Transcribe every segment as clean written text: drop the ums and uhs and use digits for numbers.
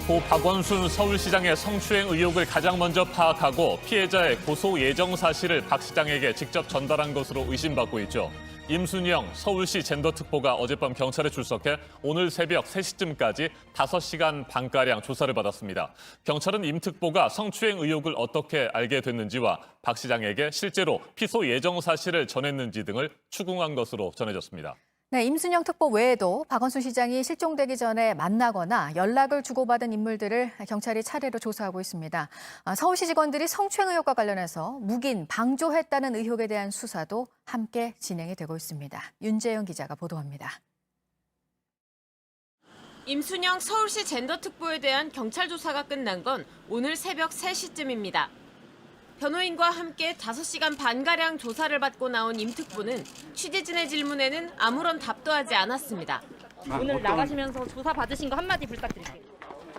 고 박원순 서울시장의 성추행 의혹을 가장 먼저 파악하고 피해자의 고소 예정 사실을 박 시장에게 직접 전달한 것으로 의심받고 있죠. 임순영 서울시 젠더특보가 어젯밤 경찰에 출석해 오늘 새벽 3시쯤까지 5시간 반가량 조사를 받았습니다. 경찰은 임 특보가 성추행 의혹을 어떻게 알게 됐는지와 박 시장에게 실제로 피소 예정 사실을 전했는지 등을 추궁한 것으로 전해졌습니다. 네, 임순영 특보 외에도 박원순 시장이 실종되기 전에 만나거나 연락을 주고받은 인물들을 경찰이 차례로 조사하고 있습니다. 서울시 직원들이 성추행 의혹과 관련해서 묵인, 방조했다는 의혹에 대한 수사도 함께 진행이 되고 있습니다. 윤재영 기자가 보도합니다. 임순영 서울시 젠더특보에 대한 경찰 조사가 끝난 건 오늘 새벽 3시쯤입니다. 변호인과 함께 5시간 반가량 조사를 받고 나온 임 특보는 취재진의 질문에는 아무런 답도 하지 않았습니다. 오늘 나가시면서 조사 받으신 거 한마디 부탁드릴게요.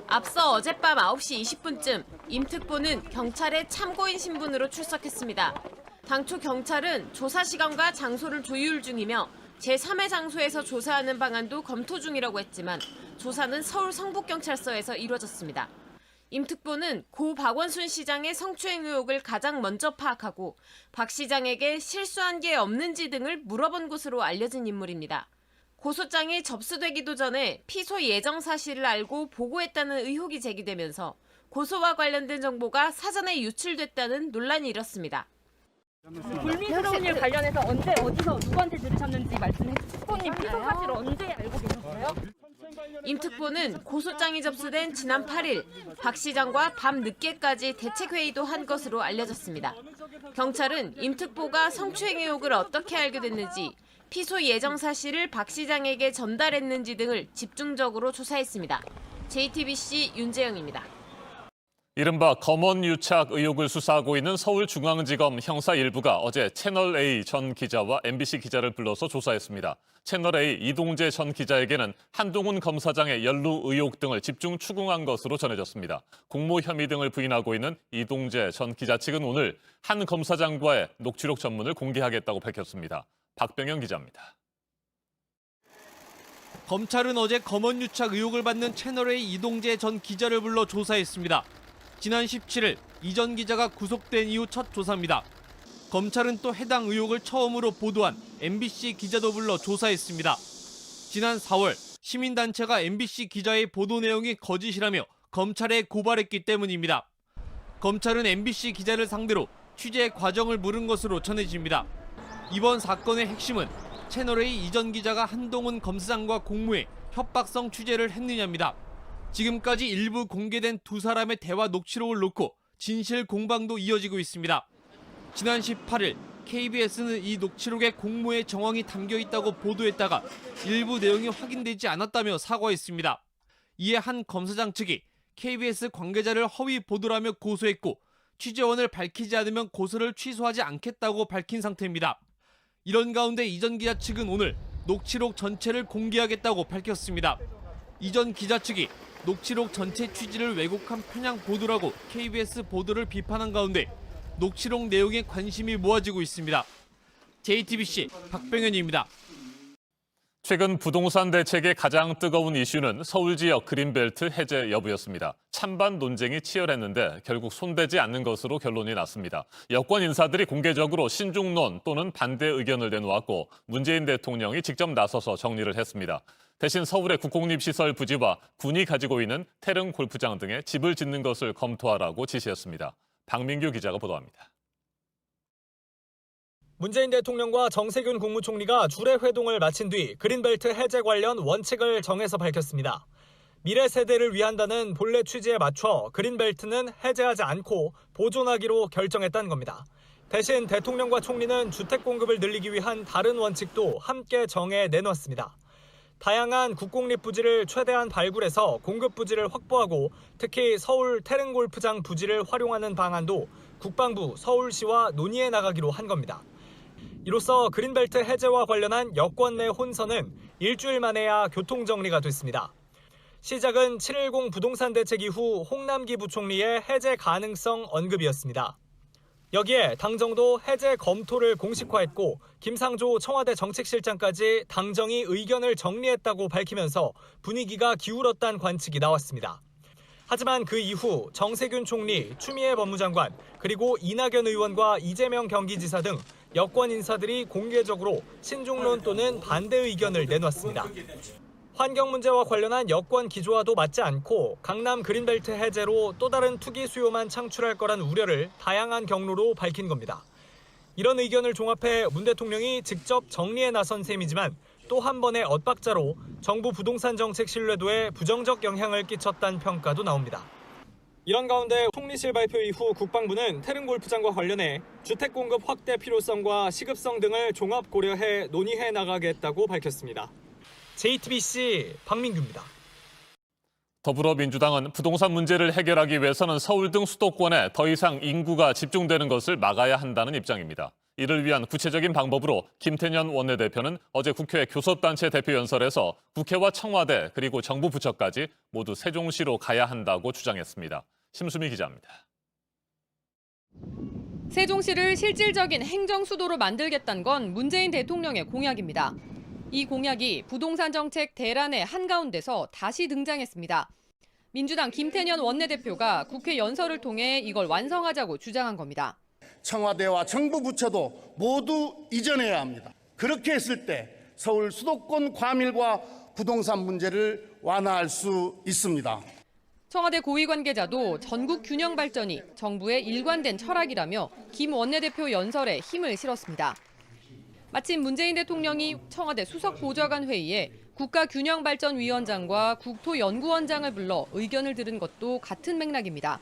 앞서 어젯밤 9시 20분쯤 임 특보는 경찰에 참고인 신분으로 출석했습니다. 당초 경찰은 조사 시간과 장소를 조율 중이며 제3의 장소에서 조사하는 방안도 검토 중이라고 했지만 조사는 서울 성북경찰서에서 이루어졌습니다. 임 특보는 고 박원순 시장의 성추행 의혹을 가장 먼저 파악하고 박 시장에게 실수한 게 없는지 등을 물어본 것으로 알려진 인물입니다. 고소장이 접수되기도 전에 피소 예정 사실을 알고 보고했다는 의혹이 제기되면서 고소와 관련된 정보가 사전에 유출됐다는 논란이 일었습니다. 불미스러운 일 관련해서 언제 어디서 누구한테 들으셨는지 말씀해 주세요. 특보님 피소 사실 언제 알고 계셨어요? 임 특보는 고소장이 접수된 지난 8일 박 시장과 밤 늦게까지 대책회의도 한 것으로 알려졌습니다. 경찰은 임 특보가 성추행 의혹을 어떻게 알게 됐는지, 피소 예정 사실을 박 시장에게 전달했는지 등을 집중적으로 조사했습니다. JTBC 윤재영입니다. 이른바 검언 유착 의혹을 수사하고 있는 서울중앙지검 형사 1부가 어제 채널A 전 기자와 MBC 기자를 불러서 조사했습니다. 채널A 이동재 전 기자에게는 한동훈 검사장의 연루 의혹 등을 집중 추궁한 것으로 전해졌습니다. 공모 혐의 등을 부인하고 있는 이동재 전 기자 측은 오늘 한 검사장과의 녹취록 전문을 공개하겠다고 밝혔습니다. 박병영 기자입니다. 검찰은 어제 검언 유착 의혹을 받는 채널A 이동재 전 기자를 불러 조사했습니다. 지난 17일 이 전 기자가 구속된 이후 첫 조사입니다. 검찰은 또 해당 의혹을 처음으로 보도한 MBC 기자도 불러 조사했습니다. 지난 4월 시민단체가 MBC 기자의 보도 내용이 거짓이라며 검찰에 고발했기 때문입니다. 검찰은 MBC 기자를 상대로 취재 과정을 물은 것으로 전해집니다. 이번 사건의 핵심은 채널A 이 전 기자가 한동훈 검사장과 공모해 협박성 취재를 했느냐입니다. 지금까지 일부 공개된 두 사람의 대화 녹취록을 놓고 진실 공방도 이어지고 있습니다. 지난 18일 KBS는 이 녹취록에 공모의 정황이 담겨 있다고 보도했다가 일부 내용이 확인되지 않았다며 사과했습니다. 이에 한 검사장 측이 KBS 관계자를 허위 보도라며 고소했고 취재원을 밝히지 않으면 고소를 취소하지 않겠다고 밝힌 상태입니다. 이런 가운데 이 전 기자 측은 오늘 녹취록 전체를 공개하겠다고 밝혔습니다. 이 전 기자 측이 녹취록 전체 취지를 왜곡한 편향 보도라고 KBS 보도를 비판한 가운데 녹취록 내용에 관심이 모아지고 있습니다. JTBC 박병현입니다. 최근 부동산 대책의 가장 뜨거운 이슈는 서울 지역 그린벨트 해제 여부였습니다. 찬반 논쟁이 치열했는데 결국 손대지 않는 것으로 결론이 났습니다. 여권 인사들이 공개적으로 신중론 또는 반대 의견을 내놓았고 문재인 대통령이 직접 나서서 정리를 했습니다. 대신 서울의 국공립시설 부지와 군이 가지고 있는 태릉 골프장 등에 집을 짓는 것을 검토하라고 지시했습니다. 박민규 기자가 보도합니다. 문재인 대통령과 정세균 국무총리가 주례 회동을 마친 뒤 그린벨트 해제 관련 원칙을 정해서 밝혔습니다. 미래 세대를 위한다는 본래 취지에 맞춰 그린벨트는 해제하지 않고 보존하기로 결정했다는 겁니다. 대신 대통령과 총리는 주택 공급을 늘리기 위한 다른 원칙도 함께 정해 내놨습니다. 다양한 국공립 부지를 최대한 발굴해서 공급 부지를 확보하고 특히 서울 태릉 골프장 부지를 활용하는 방안도 국방부, 서울시와 논의해 나가기로 한 겁니다. 이로써 그린벨트 해제와 관련한 여권 내 혼선은 일주일 만에야 교통정리가 됐습니다. 시작은 7.10 부동산 대책 이후 홍남기 부총리의 해제 가능성 언급이었습니다. 여기에 당정도 해제 검토를 공식화했고 김상조 청와대 정책실장까지 당정이 의견을 정리했다고 밝히면서 분위기가 기울었다는 관측이 나왔습니다. 하지만 그 이후 정세균 총리, 추미애 법무장관, 그리고 이낙연 의원과 이재명 경기지사 등 여권 인사들이 공개적으로 신중론 또는 반대 의견을 내놨습니다. 환경 문제와 관련한 여권 기조와도 맞지 않고 강남 그린벨트 해제로 또 다른 투기 수요만 창출할 거란 우려를 다양한 경로로 밝힌 겁니다. 이런 의견을 종합해 문 대통령이 직접 정리에 나선 셈이지만 또 한 번의 엇박자로 정부 부동산 정책 신뢰도에 부정적 영향을 끼쳤다는 평가도 나옵니다. 이런 가운데 총리실 발표 이후 국방부는 태릉 골프장과 관련해 주택 공급 확대 필요성과 시급성 등을 종합 고려해 논의해 나가겠다고 밝혔습니다. JTBC 박민규입니다. 더불어민주당은 부동산 문제를 해결하기 위해서는 서울 등 수도권에 더 이상 인구가 집중되는 것을 막아야 한다는 입장입니다. 이를 위한 구체적인 방법으로 김태년 원내대표는 어제 국회 교섭단체 대표연설에서 국회와 청와대 그리고 정부 부처까지 모두 세종시로 가야 한다고 주장했습니다. 심수미 기자입니다. 세종시를 실질적인 행정수도로 만들겠다는 건 문재인 대통령의 공약입니다. 이 공약이 부동산 정책 대란의 한가운데서 다시 등장했습니다. 민주당 김태년 원내대표가 국회 연설을 통해 이걸 완성하자고 주장한 겁니다. 청와대와 정부 부처도 모두 이전해야 합니다. 그렇게 했을 때 서울 수도권 과밀과 부동산 문제를 완화할 수 있습니다. 청와대 고위 관계자도 전국 균형 발전이 정부의 일관된 철학이라며 김 원내대표 연설에 힘을 실었습니다. 마침 문재인 대통령이 청와대 수석보좌관 회의에 국가균형발전위원장과 국토연구원장을 불러 의견을 들은 것도 같은 맥락입니다.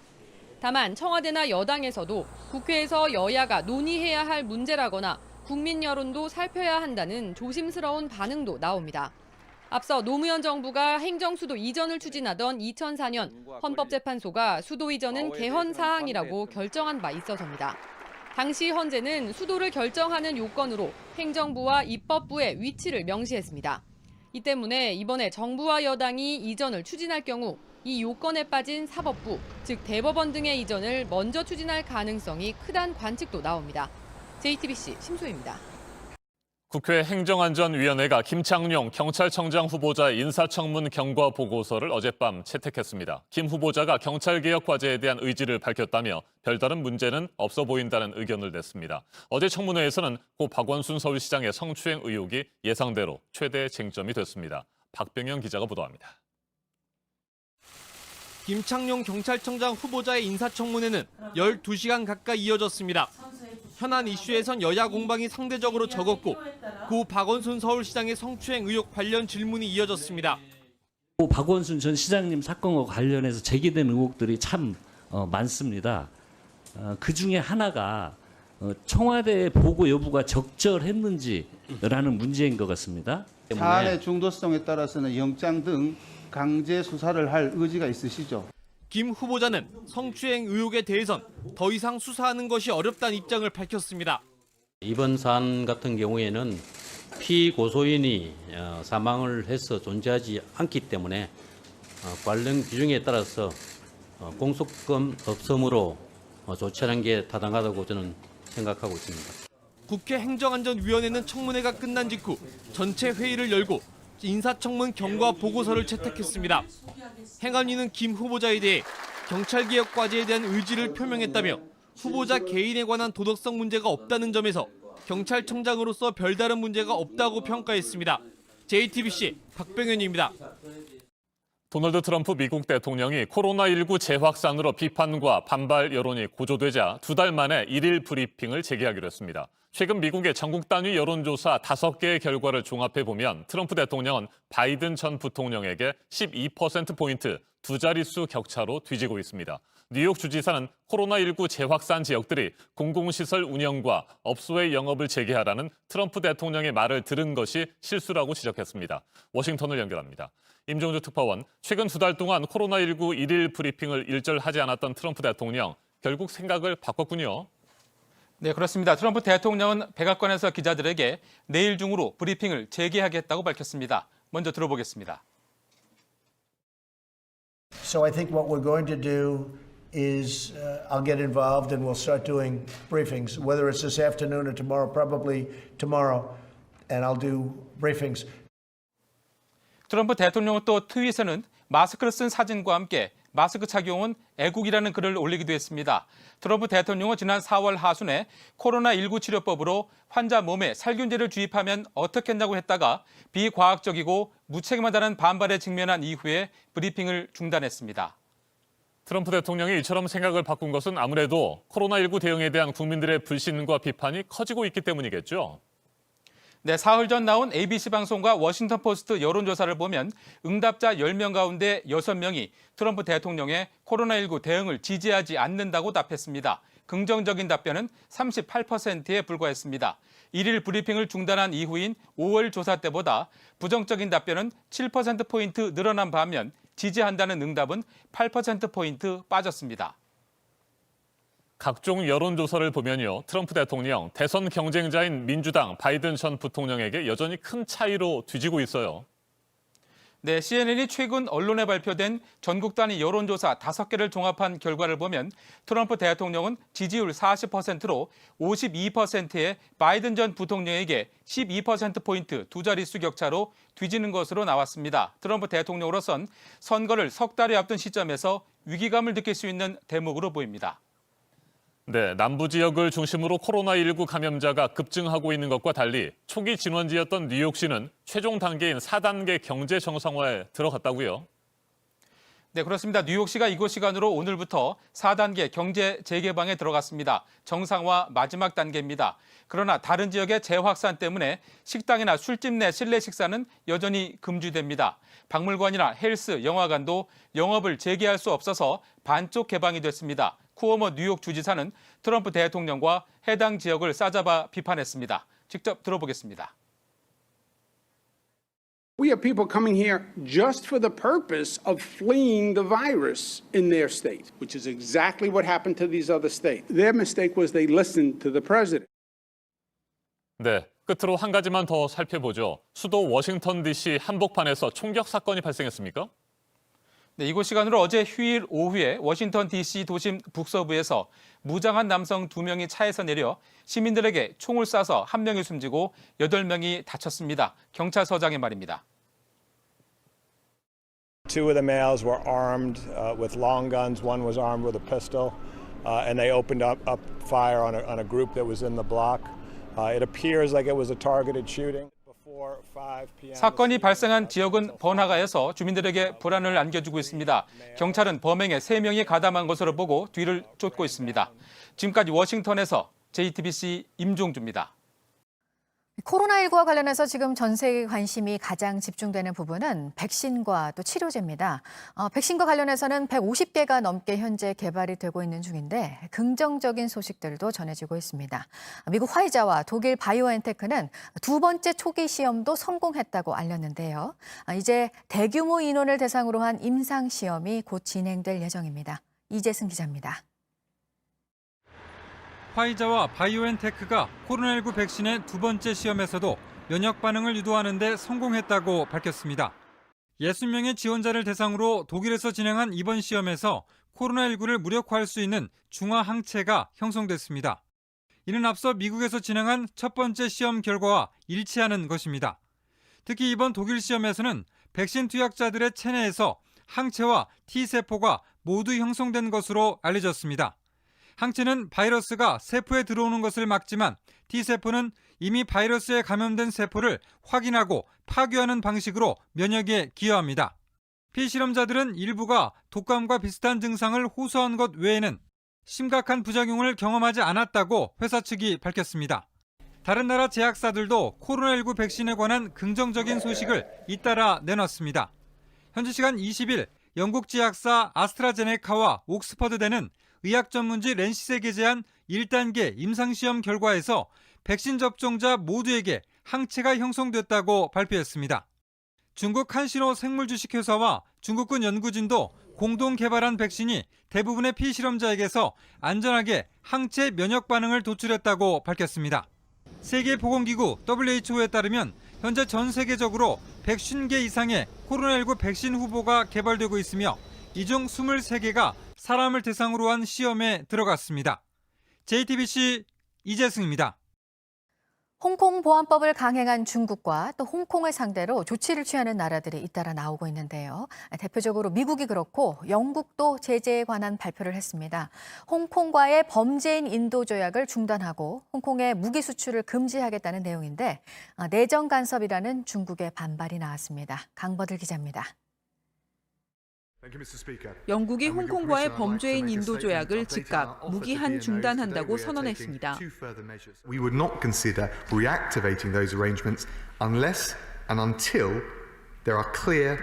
다만 청와대나 여당에서도 국회에서 여야가 논의해야 할 문제라거나 국민 여론도 살펴야 한다는 조심스러운 반응도 나옵니다. 앞서 노무현 정부가 행정수도 이전을 추진하던 2004년 헌법재판소가 수도 이전은 개헌 사항이라고 결정한 바 있어서입니다. 당시 헌재는 수도를 결정하는 요건으로 행정부와 입법부의 위치를 명시했습니다. 이 때문에 이번에 정부와 여당이 이전을 추진할 경우 이 요건에 빠진 사법부, 즉 대법원 등의 이전을 먼저 추진할 가능성이 크다는 관측도 나옵니다. JTBC 심수희입니다. 국회 행정안전위원회가 김창룡 경찰청장 후보자의 인사청문 경과 보고서를 어젯밤 채택했습니다. 김 후보자가 경찰개혁 과제에 대한 의지를 밝혔다며 별다른 문제는 없어 보인다는 의견을 냈습니다. 어제 청문회에서는 고 박원순 서울시장의 성추행 의혹이 예상대로 최대 쟁점이 됐습니다. 박병영 기자가 보도합니다. 김창룡 경찰청장 후보자의 인사청문회는 12시간 가까이 이어졌습니다. 현안 이슈에선 여야 공방이 상대적으로 적었고 고 박원순 서울시장의 성추행 의혹 관련 질문이 이어졌습니다. 고 박원순 전 시장님 사건과 관련해서 제기된 의혹들이 참 많습니다. 그중에 하나가 청와대의 보고 여부가 적절했는지라는 문제인 것 같습니다. 사안의 중도성에 따라서는 영장 등 강제 수사를 할 의지가 있으시죠? 김 후보자는 성추행 의혹에 대해선 더 이상 수사하는 것이 어렵다는 입장을 밝혔습니다. 이번 사안 같은 경우에는 피고소인이 사망을 해서 존재하지 않기 때문에 관련 규정에 따라서 공소권 없음으로 조치하는 게 타당하다고 저는 생각하고 있습니다. 국회 행정안전위원회는 청문회가 끝난 직후 전체 회의를 열고 인사청문 경과 보고서를 채택했습니다. 행안위는 김 후보자에 대해 경찰개혁 과제에 대한 의지를 표명했다며 후보자 개인에 관한 도덕성 문제가 없다는 점에서 경찰청장으로서 별다른 문제가 없다고 평가했습니다. JTBC 박병현입니다. 도널드 트럼프 미국 대통령이 코로나19 재확산으로 비판과 반발 여론이 고조되자 2달 만에 1일 브리핑을 재개하기로 했습니다. 최근 미국의 전국 단위 여론조사 5개의 결과를 종합해보면 트럼프 대통령은 바이든 전 부통령에게 12%포인트 두 자릿수 격차로 뒤지고 있습니다. 뉴욕 주지사는 코로나19 재확산 지역들이 공공시설 운영과 업소의 영업을 재개하라는 트럼프 대통령의 말을 들은 것이 실수라고 지적했습니다. 워싱턴을 연결합니다. 임종주 특파원, 최근 2달 동안 코로나19 1일 브리핑을 일절하지 않았던 트럼프 대통령, 결국 생각을 바꿨군요. 네, 그렇습니다. 트럼프 대통령은 백악관에서 기자들에게 내일 중으로 브리핑을 재개하겠다고 밝혔습니다. 먼저 들어보겠습니다. So I think what we're going to do is I'll get involved and we'll start doing briefings, whether it's this afternoon or tomorrow, probably tomorrow, and I'll do briefings. 트럼프 대통령은 또 트윗에는 마스크를 쓴 사진과 함께 마스크 착용은 애국이라는 글을 올리기도 했습니다. 트럼프 대통령은 지난 4월 하순에 코로나19 치료법으로 환자 몸에 살균제를 주입하면 어떻겠냐고 했다가 비과학적이고 무책임하다는 반발에 직면한 이후에 브리핑을 중단했습니다. 트럼프 대통령이 이처럼 생각을 바꾼 것은 아무래도 코로나19 대응에 대한 국민들의 불신과 비판이 커지고 있기 때문이겠죠. 네, 사흘 전 나온 ABC 방송과 워싱턴 포스트 여론조사를 보면 응답자 10명 가운데 6명이 트럼프 대통령의 코로나19 대응을 지지하지 않는다고 답했습니다. 긍정적인 답변은 38%에 불과했습니다. 1일 브리핑을 중단한 이후인 5월 조사 때보다 부정적인 답변은 7%포인트 늘어난 반면 지지한다는 응답은 8%포인트 빠졌습니다. 각종 여론조사를 보면요. 트럼프 대통령, 대선 경쟁자인 민주당 바이든 전 부통령에게 여전히 큰 차이로 뒤지고 있어요. 네, CNN이 최근 언론에 발표된 전국 단위 여론조사 5개를 종합한 결과를 보면 트럼프 대통령은 지지율 40%로 52%의 바이든 전 부통령에게 12%포인트 두 자릿수 격차로 뒤지는 것으로 나왔습니다. 트럼프 대통령으로선 선거를 석 달이 앞둔 시점에서 위기감을 느낄 수 있는 대목으로 보입니다. 네, 남부 지역을 중심으로 코로나19 감염자가 급증하고 있는 것과 달리 초기 진원지였던 뉴욕시는 최종 단계인 4단계 경제 정상화에 들어갔다고요. 네, 그렇습니다. 뉴욕시가 이곳 시간으로 오늘부터 4단계 경제 재개방에 들어갔습니다. 정상화 마지막 단계입니다. 그러나 다른 지역의 재확산 때문에 식당이나 술집 내 실내 식사는 여전히 금지됩니다. 박물관이나 헬스, 영화관도 영업을 재개할 수 없어서 반쪽 개방이 됐습니다. 쿠오모 뉴욕 주지사는 트럼프 대통령과 해당 지역을 싸잡아 비판했습니다. 직접 들어보겠습니다. We have people coming here just for the purpose of fleeing the virus in their state, which is exactly what happened to these other states. Their mistake was they listened to the president. 네, 끝으로 한 가지만 더 살펴보죠. 수도 워싱턴 DC 한복판에서 총격 사건이 발생했습니까? 네, 이곳 시간으로 어제 휴일 오후에 워싱턴 DC 도심 북서부에서 무장한 남성 2명이 차에서 내려 시민들에게 총을 쏴서 1명이 숨지고 8명이 다쳤습니다. 경찰서장의 말입니다. Two of the males were armed with long guns. One was armed with a pistol, and they opened up fire on a group that was in the block. It appears like it was a targeted shooting. 사건이 발생한 지역은 번화가에서 주민들에게 불안을 안겨주고 있습니다. 경찰은 범행에 3명이 가담한 것으로 보고 뒤를 쫓고 있습니다. 지금까지 워싱턴에서 JTBC 임종주입니다. 코로나19와 관련해서 지금 전 세계 관심이 가장 집중되는 부분은 백신과 또 치료제입니다. 백신과 관련해서는 150개가 넘게 현재 개발이 되고 있는 중인데 긍정적인 소식들도 전해지고 있습니다. 미국 화이자와 독일 바이오엔테크는 2번째 초기 시험도 성공했다고 알렸는데요. 이제 대규모 인원을 대상으로 한 임상 시험이 곧 진행될 예정입니다. 이재승 기자입니다. 화이자와 바이오엔테크가 코로나19 백신의 2번째 시험에서도 면역 반응을 유도하는 데 성공했다고 밝혔습니다. 60명의 지원자를 대상으로 독일에서 진행한 이번 시험에서 코로나19를 무력화할 수 있는 중화 항체가 형성됐습니다. 이는 앞서 미국에서 진행한 첫 번째 시험 결과와 일치하는 것입니다. 특히 이번 독일 시험에서는 백신 투약자들의 체내에서 항체와 T세포가 모두 형성된 것으로 알려졌습니다. 항체는 바이러스가 세포에 들어오는 것을 막지만 T세포는 이미 바이러스에 감염된 세포를 확인하고 파괴하는 방식으로 면역에 기여합니다. 피실험자들은 일부가 독감과 비슷한 증상을 호소한 것 외에는 심각한 부작용을 경험하지 않았다고 회사 측이 밝혔습니다. 다른 나라 제약사들도 코로나19 백신에 관한 긍정적인 소식을 잇따라 내놨습니다. 현지 시간 20일 영국 제약사 아스트라제네카와 옥스퍼드대는 의학 전문지 랜시스에 게재한 1단계 임상시험 결과에서 백신 접종자 모두에게 항체가 형성됐다고 발표했습니다. 중국 한신호 생물주식회사와 중국군 연구진도 공동 개발한 백신이 대부분의 피실험자에게서 안전하게 항체 면역 반응을 도출했다고 밝혔습니다. 세계보건기구 WHO에 따르면 현재 전 세계적으로 150개 이상의 코로나19 백신 후보가 개발되고 있으며 이 중 23개가 사람을 대상으로 한 시험에 들어갔습니다. JTBC 이재승입니다. 홍콩 보안법을 강행한 중국과 또 홍콩을 상대로 조치를 취하는 나라들이 잇따라 나오고 있는데요. 대표적으로 미국이 그렇고 영국도 제재에 관한 발표를 했습니다. 홍콩과의 범죄인 인도 조약을 중단하고 홍콩에 무기 수출을 금지하겠다는 내용인데 내정 간섭이라는 중국의 반발이 나왔습니다. 강버들 기자입니다. 영국이 홍콩과의 범죄인 인도 조약을 즉각 무기한 중단한다고 선언했습니다. We would not consider reactivating those arrangements unless and until there are clear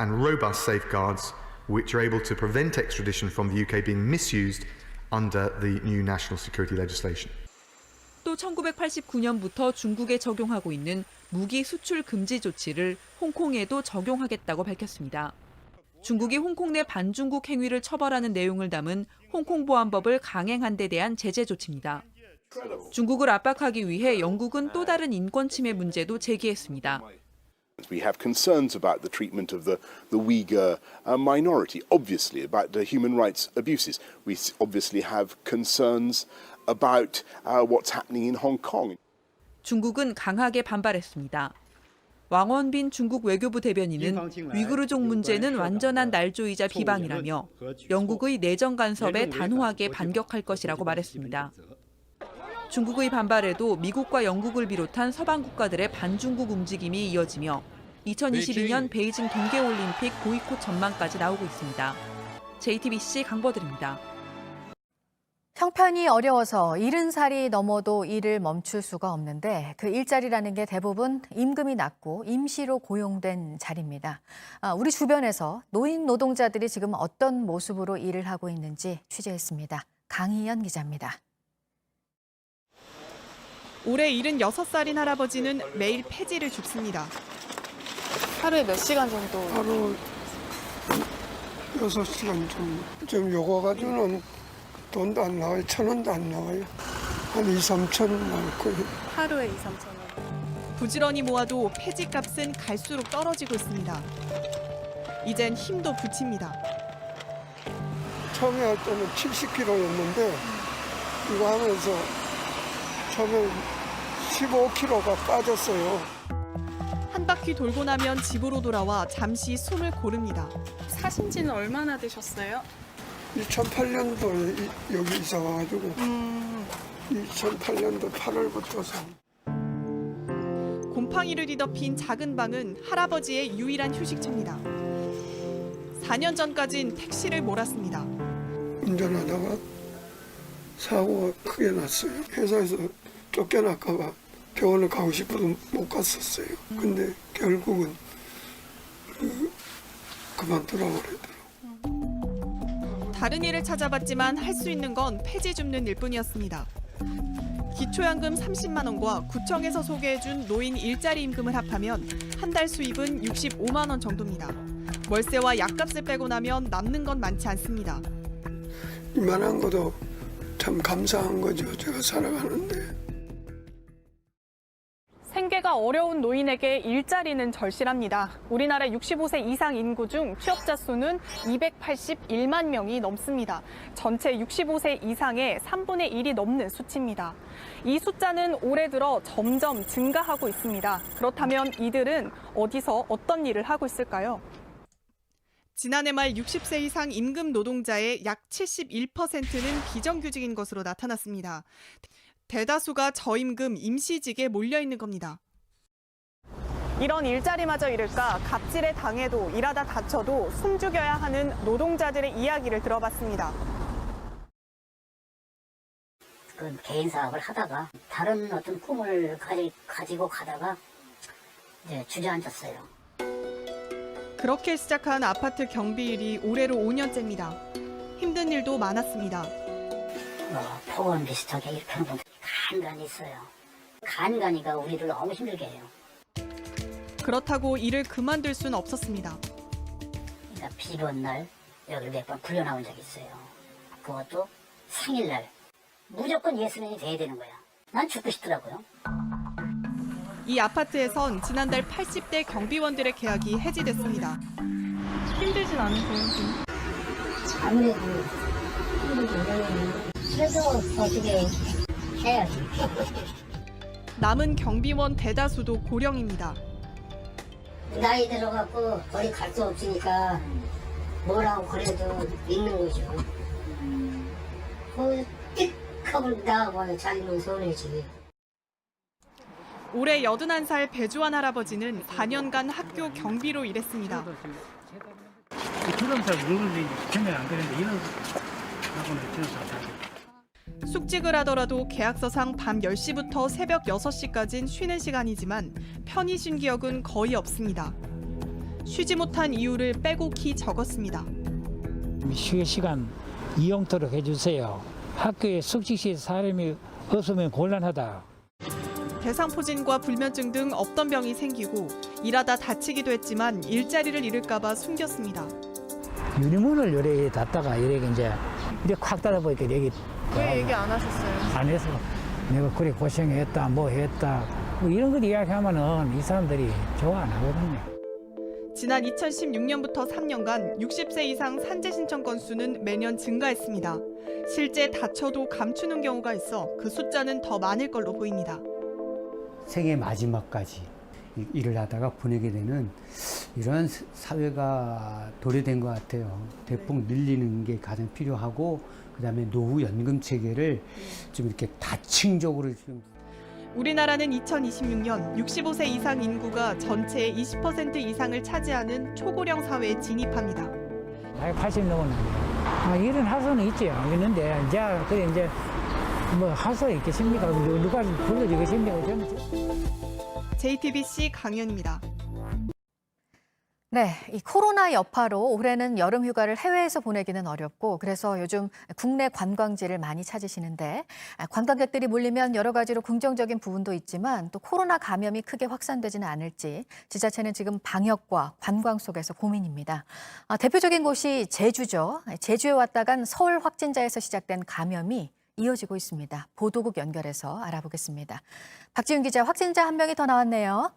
and robust safeguards which are able to prevent extradition from the UK being misused under the new national security legislation. 또 1989년부터 중국에 적용하고 있는 무기 수출 금지 조치를 홍콩에도 적용하겠다고 밝혔습니다. 중국이 홍콩 내 반중국 행위를 처벌하는 내용을 담은 홍콩 보안법을 강행한 데 대한 제재 조치입니다. 중국을 압박하기 위해 영국은 또 다른 인권 침해 문제도 제기했습니다. We have concerns about the treatment of the Uyghur minority, obviously, about the human rights abuses. We obviously have concerns about what's happening in Hong Kong. 중국은 강하게 반발했습니다. 왕원빈 중국 외교부 대변인은 위구르족 문제는 완전한 날조이자 비방이라며 영국의 내정 간섭에 단호하게 반격할 것이라고 말했습니다. 중국의 반발에도 미국과 영국을 비롯한 서방 국가들의 반중국 움직임이 이어지며 2022년 베이징 동계올림픽 보이콧 전망까지 나오고 있습니다. JTBC 강버들입니다. 형편이 어려워서 70살이 넘어도 일을 멈출 수가 없는데 그 일자리라는 게 대부분 임금이 낮고 임시로 고용된 자리입니다. 우리 주변에서 노인 노동자들이 지금 어떤 모습으로 일을 하고 있는지 취재했습니다. 강희연 기자입니다. 올해 76살인 할아버지는 매일 폐지를 줍습니다. 하루에 몇 시간 정도? 하루 6시간 정도. 좀 요거 가지고는 돈도 안 나와요. 1,000원도 안 나와요. 한 2, 3천 원 나올 거예요. 하루에 2, 3천 원. 부지런히 모아도 폐지값은 갈수록 떨어지고 있습니다. 이젠 힘도 붙입니다. 처음에 할 때는 70kg였는데 이거 하면서 처음에 15kg가 빠졌어요. 한 바퀴 돌고 나면 집으로 돌아와 잠시 숨을 고릅니다. 사신 지는 얼마나 되셨어요? 2008년도에 여기 이사 와가지고 2008년도 8월부터 곰팡이를 뒤덮인 작은 방은 할아버지의 유일한 휴식처입니다. 4년 전까진 택시를 몰았습니다. 운전하다가 사고가 크게 났어요. 회사에서 쫓겨날까 봐 병원을 가고 싶어도 못 갔었어요. 근데 결국은 그만두라고 그러더라고요. 다른 일을 찾아봤지만 할 수 있는 건 폐지 줍는 일뿐이었습니다. 기초연금 30만 원과 구청에서 소개해준 노인 일자리 임금을 합하면 한 달 수입은 65만 원 정도입니다. 월세와 약값을 빼고 나면 남는 건 많지 않습니다. 이만한 것도 참 감사한 거죠. 제가 살아가는데. 생계가 어려운 노인에게 일자리는 절실합니다. 우리나라 65세 이상 인구 중 취업자 수는 281만 명이 넘습니다. 전체 65세 이상의 3분의 1이 넘는 수치입니다. 이 숫자는 올해 들어 점점 증가하고 있습니다. 그렇다면 이들은 어디서 어떤 일을 하고 있을까요? 지난해 말 60세 이상 임금 노동자의 약 71%는 비정규직인 것으로 나타났습니다. 대다수가 저임금 임시직에 몰려있는 겁니다. 이런 일자리마저 잃을까 갑질에 당해도 일하다 다쳐도 숨죽여야 하는 노동자들의 이야기를 들어봤습니다. 그 개인 사업을 하다가 다른 어떤 꿈을 가지고 가다가 이제 주저앉았어요. 그렇게 시작한 아파트 경비일이 올해로 5년째입니다. 힘든 일도 많았습니다. 폭언 비슷하게 이렇게 하는 분들이 간간히 있어요. 간간히가 우리를 너무 힘들게 해요. 그렇다고 일을 그만둘 수는 없었습니다. 그러니까 비번 날 여기를 몇 번 불려나온 적이 있어요. 그것도 생일날 무조건 예수님이 돼야 되는 거야. 난 죽고 싶더라고요. 이 아파트에선 지난달 80대 경비원들의 계약이 해지됐습니다. 힘들진 않으세요? 아무래도 힘들긴 그래도 어떻게 해야지. 남은 경비원 대다수도 고령입니다. 나이 들어갖고 어디 갈 수 없으니까 뭐라고 그래도 있는 거죠. 띡하고 나가고 자기는 손해지. 올해 81살 배주환 할아버지는 4년간 학교 경비로 일했습니다. 숙직을 하더라도 계약서상 밤 10시부터 새벽 6시까지는 쉬는 시간이지만 편히 쉰 기억은 거의 없습니다. 쉬지 못한 이유를 빼곡히 적었습니다. 휴게 시간 이용토록 해주세요. 학교에 숙직시 사람이 없으면 곤란하다. 대상포진과 불면증 등 없던 병이 생기고 일하다 다치기도 했지만 일자리를 잃을까 봐 숨겼습니다. 유리문을 요래 닫다가 이렇게 이제 콱 닫아 보니까 여기 왜 얘기 안 하셨어요? 안 해서 내가 그래 고생했다 뭐 했다 뭐 이런 걸 이야기하면은 이 사람들이 좋아 안 하거든요. 지난 2016년부터 3년간 60세 이상 산재 신청 건수는 매년 증가했습니다. 실제 다쳐도 감추는 경우가 있어 그 숫자는 더 많을 걸로 보입니다. 생애 마지막까지 일을 하다가 보내게 되는 이런 사회가 도래된 것 같아요. 대폭 늘리는 게 가장 필요하고 그다음에 노후 연금 체계를 좀 이렇게 다층적으로 좀. 우리나라는 2026년 65세 이상 인구가 전체의 20% 이상을 차지하는 초고령 사회에 진입합니다. 나이 80 넘었는데 일은 할 수는 있죠. 있는데 이제 뭐 할 수 있겠습니까? 누가 불러주겠습니까? JTBC 강연입니다. 네, 이 코로나 여파로 올해는 여름 휴가를 해외에서 보내기는 어렵고 그래서 요즘 국내 관광지를 많이 찾으시는데 관광객들이 몰리면 여러 가지로 긍정적인 부분도 있지만 또 코로나 감염이 크게 확산되지는 않을지 지자체는 지금 방역과 관광 속에서 고민입니다. 대표적인 곳이 제주죠. 제주에 왔다 간 서울 확진자에서 시작된 감염이 이어지고 있습니다. 보도국 연결해서 알아보겠습니다. 박지훈 기자, 확진자 한 명이 더 나왔네요.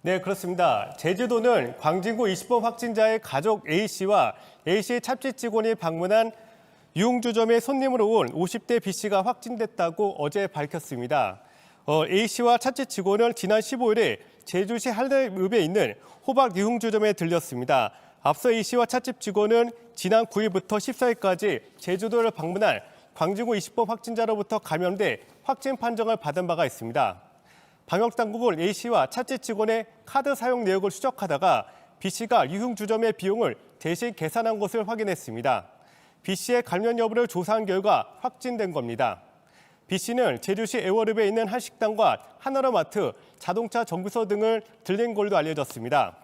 네, 그렇습니다. 제주도는 광진구 20번 확진자의 가족 A씨와 A씨의 찹지 직원이 방문한 유흥주점에 손님으로 온 50대 B씨가 확진됐다고 어제 밝혔습니다. A씨와 찹지 직원은 지난 15일에 제주시 한라읍에 있는 호박 유흥주점에 들렸습니다. 앞서 A씨와 찻집 직원은 지난 9일부터 14일까지 제주도를 방문한 광진구 20번 확진자로부터 감염돼 확진 판정을 받은 바가 있습니다. 방역당국은 A씨와 찻집 직원의 카드 사용 내역을 추적하다가 B씨가 유흥주점의 비용을 대신 계산한 것을 확인했습니다. B씨의 감염 여부를 조사한 결과 확진된 겁니다. B씨는 제주시 애월읍에 있는 한 식당과 하나로마트, 자동차 정비소 등을 들린 걸로 알려졌습니다.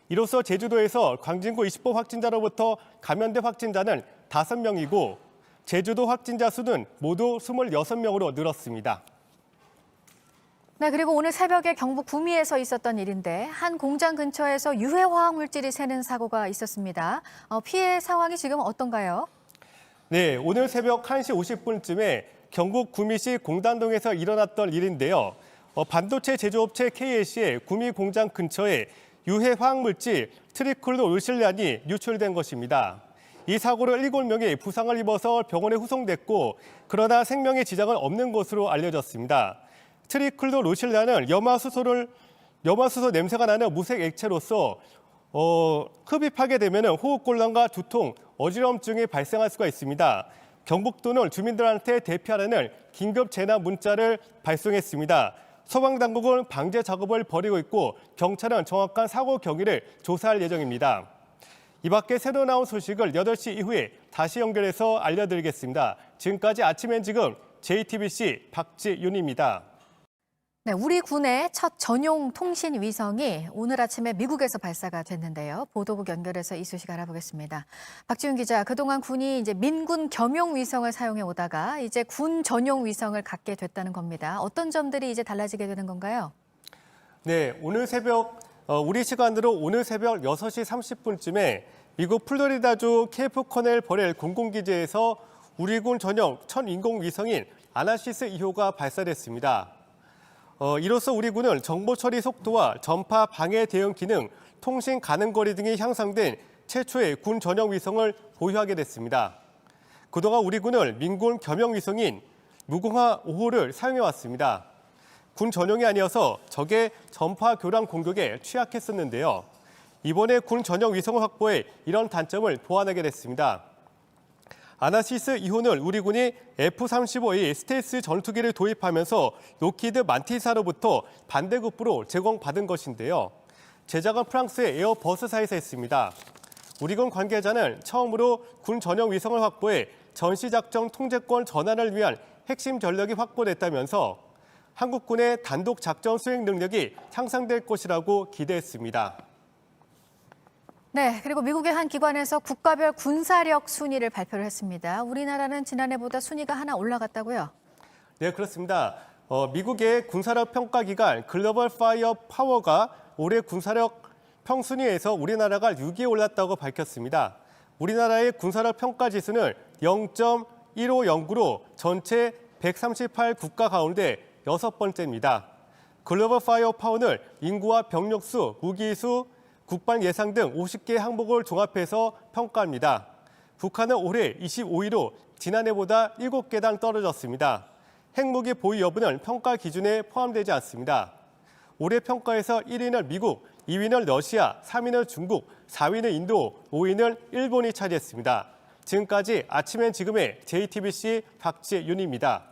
이로써 제주도에서 광진구 20번 확진자로부터 감염된 확진자는 5명이고 제주도 확진자 수는 모두 26명으로 늘었습니다. 네, 그리고 오늘 새벽에 경북 구미에서 있었던 일인데 한 공장 근처에서 유해 화학 물질이 새는 사고가 있었습니다. 피해 상황이 지금 어떤가요? 네, 오늘 새벽 1시 50분쯤에 경북 구미시 공단동에서 일어났던 일인데요. 반도체 제조업체 KS의 구미 공장 근처에 유해 화학 물질 트리클로르실란이 유출된 것입니다. 이 사고로 7명이 부상을 입어서 병원에 후송됐고 그러나 생명에 지장은 없는 것으로 알려졌습니다. 트리클로르실란은 염화수소 냄새가 나는 무색 액체로서 흡입하게 되면 호흡곤란과 두통, 어지러움증이 발생할 수가 있습니다. 경북도는 주민들한테 대피하라는 긴급 재난 문자를 발송했습니다. 소방당국은 방제 작업을 벌이고 있고 경찰은 정확한 사고 경위를 조사할 예정입니다. 이 밖에 새로 나온 소식을 8시 이후에 다시 연결해서 알려드리겠습니다. 지금까지 아침엔 지금 JTBC 박지윤입니다. 네, 우리 군의 첫 전용 통신 위성이 오늘 아침에 미국에서 발사가 됐는데요. 보도국 연결해서 이 소식 알아보겠습니다. 박지훈 기자, 그동안 군이 이제 민군 겸용 위성을 사용해 오다가 이제 군 전용 위성을 갖게 됐다는 겁니다. 어떤 점들이 이제 달라지게 되는 건가요? 네, 오늘 새벽 우리 시간으로 오늘 새벽 6시 30분쯤에 미국 플로리다주 케이프 커넬 버렐 공군기지에서 우리 군 전용 첫 인공위성인 아나시스 2호가 발사됐습니다. 이로써 우리 군은 정보 처리 속도와 전파 방해 대응 기능, 통신 가능 거리 등이 향상된 최초의 군 전용 위성을 보유하게 됐습니다. 그동안 우리 군은 민군 겸용 위성인 무궁화 5호를 사용해 왔습니다. 군 전용이 아니어서 적의 전파 교란 공격에 취약했었는데요. 이번에 군 전용 위성을 확보해 이런 단점을 보완하게 됐습니다. 아나시스 2호는 우리 군이 F-35의 스텔스 전투기를 도입하면서 로키드 만티사로부터 반대급부로 제공받은 것인데요. 제작은 프랑스의 에어버스사에서 했습니다. 우리 군 관계자는 처음으로 군 전용 위성을 확보해 전시작전 통제권 전환을 위한 핵심 전력이 확보됐다면서 한국군의 단독 작전 수행 능력이 향상될 것이라고 기대했습니다. 네, 그리고 미국의 한 기관에서 국가별 군사력 순위를 발표를 했습니다. 우리나라는 지난해보다 순위가 하나 올라갔다고요? 네, 그렇습니다. 미국의 군사력 평가 기관 글로벌 파이어 파워가 올해 군사력 평순위에서 우리나라가 6위에 올랐다고 밝혔습니다. 우리나라의 군사력 평가 지수는 0.1509로 전체 138 국가 가운데 6번째입니다. 글로벌 파이어 파워는 인구와 병력수, 무기수, 국방 예상 등 50개 항목을 종합해서 평가합니다. 북한은 올해 25위로 지난해보다 7개당 떨어졌습니다. 핵무기 보유 여부는 평가 기준에 포함되지 않습니다. 올해 평가에서 1위는 미국, 2위는 러시아, 3위는 중국, 4위는 인도, 5위는 일본이 차지했습니다. 지금까지 아침엔 지금의 JTBC 박지윤입니다.